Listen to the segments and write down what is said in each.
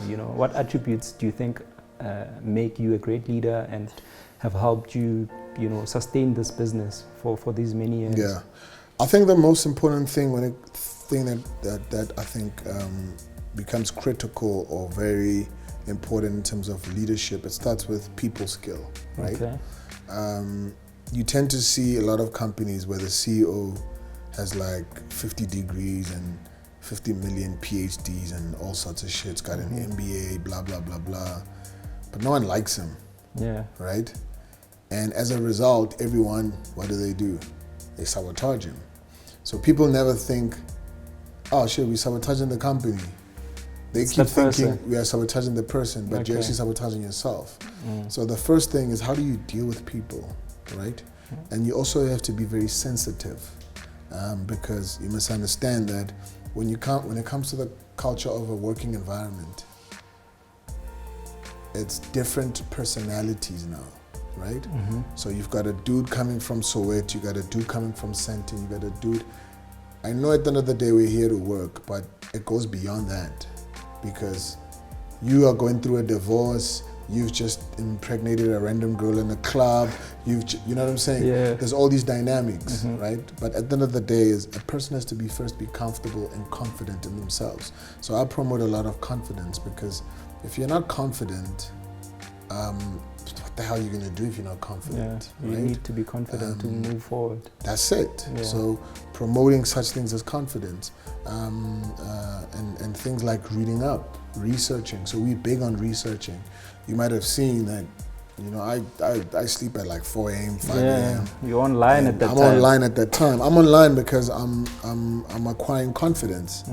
You know, what attributes do you think make you a great leader and have helped you, you know, sustain this business for these many years? Yeah, I think the most important thing that I think becomes critical or very important in terms of leadership, it starts with people skill, right? Okay. You tend to see a lot of companies where the CEO has like 50 degrees and 50 million PhDs and all sorts of shit. It's got an MBA, blah, blah, blah, blah. But no one likes him, right? And as a result, everyone, what do? They sabotage him. So people never think, oh shit, we're sabotaging the company. They keep thinking we are sabotaging the person, but you're actually sabotaging yourself. So the first thing is, how do you deal with people, right? And you also have to be very sensitive, because you must understand that when it comes to the culture of a working environment, it's different personalities now, right? So you've got a dude coming from Soweto, you got a dude coming from Sandton, you got a dude. I know at the end of the day we're here to work, but it goes beyond that, because you are going through a divorce, you've just impregnated a random girl in a club, you know what I'm saying? Yeah. There's all these dynamics, right? But at the end of the day, a person has to be comfortable and confident in themselves. So I promote a lot of confidence, because if you're not confident, what the hell are you going to do if you're not confident? You need to be confident to move forward. That's it. Yeah. So promoting such things as confidence, and things like reading up, researching. So we're big on researching. You might have seen that, you know, I sleep at like 4 a.m., 5 a.m. You're online at that time. I'm online at that time. I'm online because I'm acquiring confidence.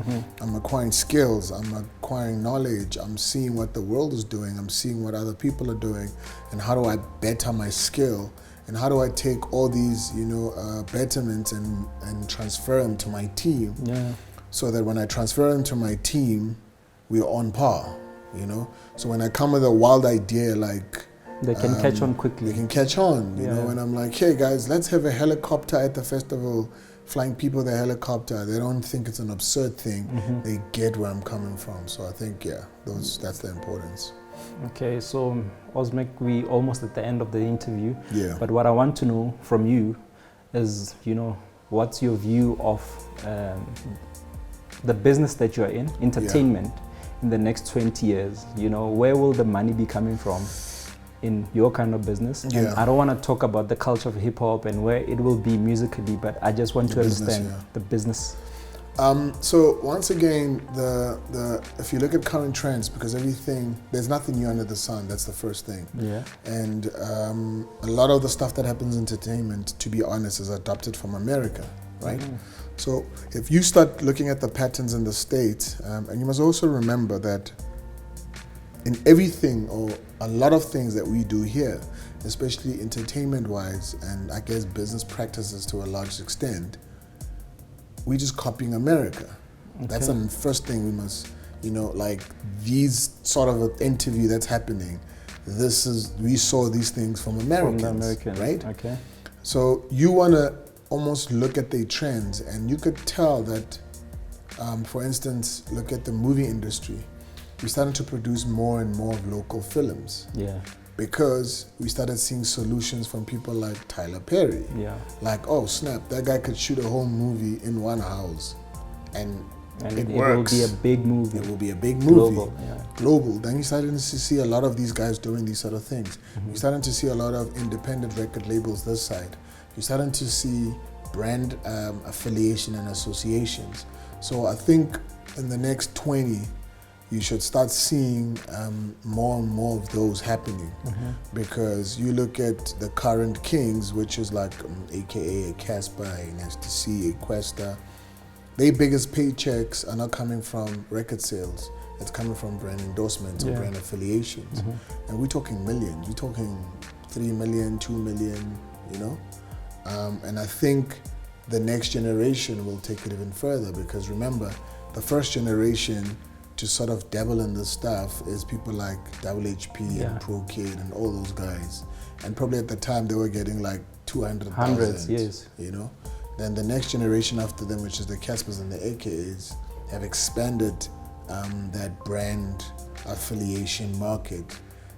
I'm acquiring skills. I'm acquiring knowledge. I'm seeing what the world is doing. I'm seeing what other people are doing, and how do I better my skill, and how do I take all these, you know, betterments and transfer them to my team, so that when I transfer them to my team, we're on par, you know. So when I come with a wild idea, like, they can catch on quickly. They can catch on, you know, and I'm like, hey guys, let's have a helicopter at the festival, flying people the helicopter. They don't think it's an absurd thing. They get where I'm coming from. So I think, that's the importance. Okay, so Osmic, we almost at the end of the interview. Yeah. But what I want to know from you is, you know, what's your view of the business that you're in, entertainment, in the next 20 years? You know, where will the money be coming from in your kind of business? And I don't want to talk about the culture of hip hop and where it will be musically, but I just want to understand the business. So once again, if you look at current trends, because there's nothing new under the sun, that's the first thing. And a lot of the stuff that happens in entertainment, to be honest, is adopted from America, right? So if you start looking at the patterns in the States, and you must also remember that in everything, or a lot of things that we do here, especially entertainment-wise, and I guess business practices to a large extent, we're just copying America. That's the first thing we must, you know, like these sort of an interview that's happening, we saw these things from Americans, right? So you want to almost look at the trends, and you could tell that, for instance, look at the movie industry. We started to produce more and more local films. Because we started seeing solutions from people like Tyler Perry. Like, oh snap, that guy could shoot a whole movie in one house, and it works. Will be a big movie. It will be a big movie. Global. Then you started to see a lot of these guys doing these sort of things. You're starting to see a lot of independent record labels this side. You're starting to see brand affiliation and associations. So I think in the next 20, you should start seeing more and more of those happening, because you look at the current kings, which is like AKA a Casper, an STC, a Questa. Their biggest paychecks are not coming from record sales. It's coming from brand endorsements or brand affiliations. And we're talking millions. We're talking 3 million, 2 million, you know? And I think the next generation will take it even further, because remember, the first generation to sort of dabble in this stuff is people like WHP and Pro Kid and all those guys. And probably at the time they were getting like 200,000, you know? Then the next generation after them, which is the Caspers and the AKAs, have expanded that brand affiliation market.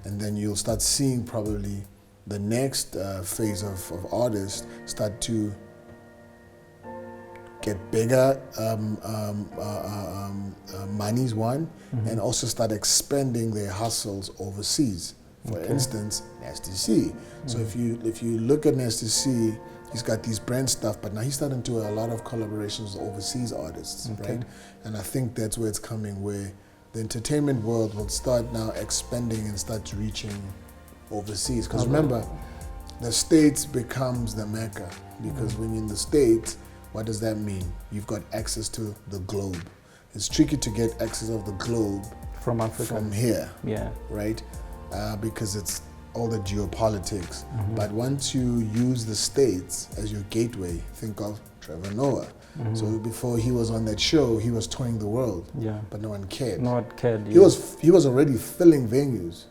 And then you'll start seeing probably the next phase of artists start to get bigger monies, one, and also start expanding their hustles overseas. For instance, Nasty C. So if you look at Nasty C, he's got these brand stuff, but now he's starting to do a lot of collaborations with overseas artists, right? And I think that's where it's coming, where the entertainment world will start now expanding and start reaching overseas. Because remember, the States becomes the Mecca. Because when you're in the States, what does that mean? You've got access to the globe. It's tricky to get access of the globe from Africa, from here, yeah, right? Because it's all the geopolitics. But once you use the States as your gateway, think of Trevor Noah. So before he was on that show, he was touring the world, but no one cared. No one cared. He was already filling venues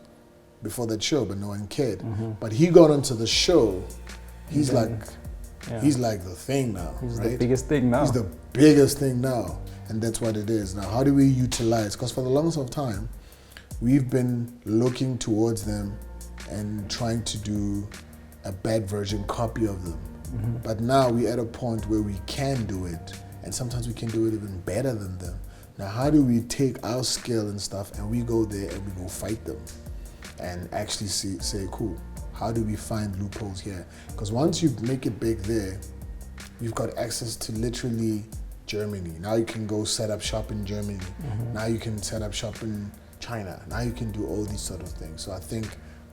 before that show, but no one cared. But he got onto the show. He's he's like the thing now. He's right? the biggest thing now. He's the biggest thing now, and that's what it is. Now, how do we utilize? Because for the longest of time, we've been looking towards them and trying to do a bad version copy of them. But now we're at a point where we can do it, and sometimes we can do it even better than them. Now, how do we take our skill and stuff and we go there and we go fight them and actually say, cool, how do we find loopholes here? Because once you make it big there, you've got access to literally Germany. Now you can go set up shop in Germany. Now you can set up shop in China. Now you can do all these sort of things. So I think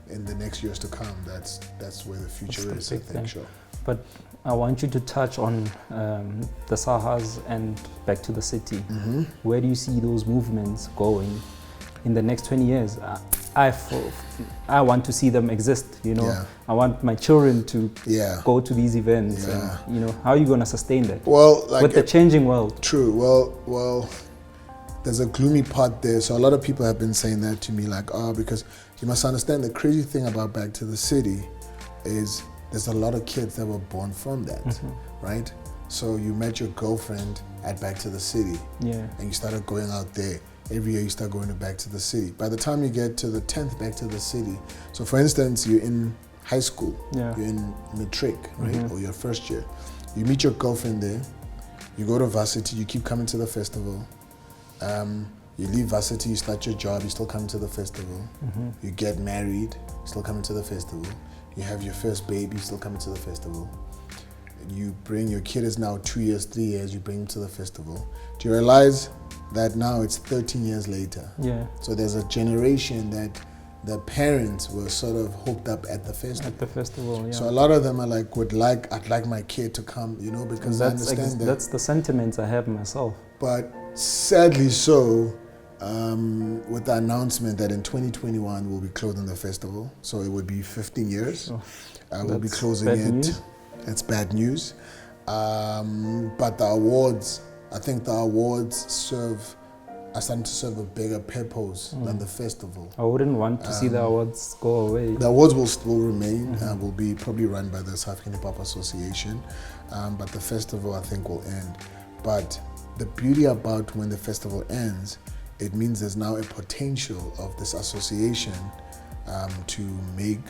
in the next years to come, that's where the future is, I think, sure. But I want you to touch on the Sahas and back to the city. Where do you see those movements going in the next 20 years? I want to see them exist, you know. I want my children to go to these events. And, you know, how are you going to sustain that? Well, like with the changing world. True. Well, there's a gloomy part there. So a lot of people have been saying that to me, like, because you must understand the crazy thing about Back to the City is there's a lot of kids that were born from that, right? So you met your girlfriend at Back to the City, and you started going out there. Every year you start going back to the city. By the time you get to the 10th Back to the City, so for instance, you're in high school, you're in matric, right? Or your first year. You meet your girlfriend there, you go to varsity, you keep coming to the festival. You leave varsity, you start your job, you still come to the festival. You get married, still coming to the festival. You have your first baby, still coming to the festival. You bring your kid is now 2 years, 3 years, you bring him to the festival. Do you realize that now it's 13 years later? So there's a generation that the parents were sort of hooked up at the festival. So a lot of them are like, I'd like my kid to come, you know, because I understand that. That's the sentiments I have myself. But sadly so, with the announcement that in 2021 we'll be closing the festival, so it would be 15 years. We'll be closing it. That's bad news. But the awards, I think the awards are starting to serve a bigger purpose than the festival. I wouldn't want to see the awards go away. The awards will still remain, will be probably run by the South African Hip Hop Association, but the festival I think will end. But the beauty about when the festival ends, it means there's now a potential of this association to make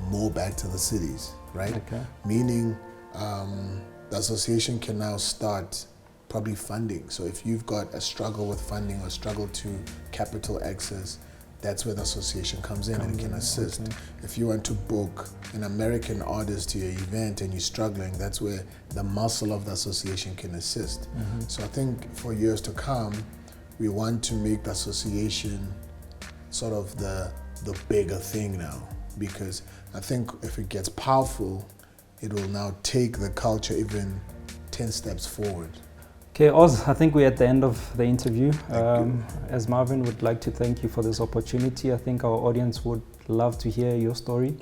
more Back to the Cities, right? Meaning the association can now start probably funding. So if you've got a struggle with funding or struggle to capital access, that's where the association comes in and can assist. If you want to book an American artist to your event and you're struggling, that's where the muscle of the association can assist. So I think for years to come, we want to make the association sort of the bigger thing now, because I think if it gets powerful, it will now take the culture even 10 steps forward. Okay, Oz, I think we're at the end of the interview. As Marvin, would like to thank you for this opportunity. I think our audience would love to hear your story.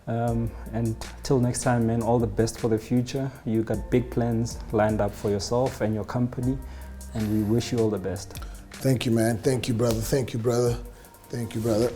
And till next time, man, all the best for the future. You got big plans lined up for yourself and your company, and we wish you all the best. Thank you, man. Thank you, brother. Thank you, brother. Thank you, brother.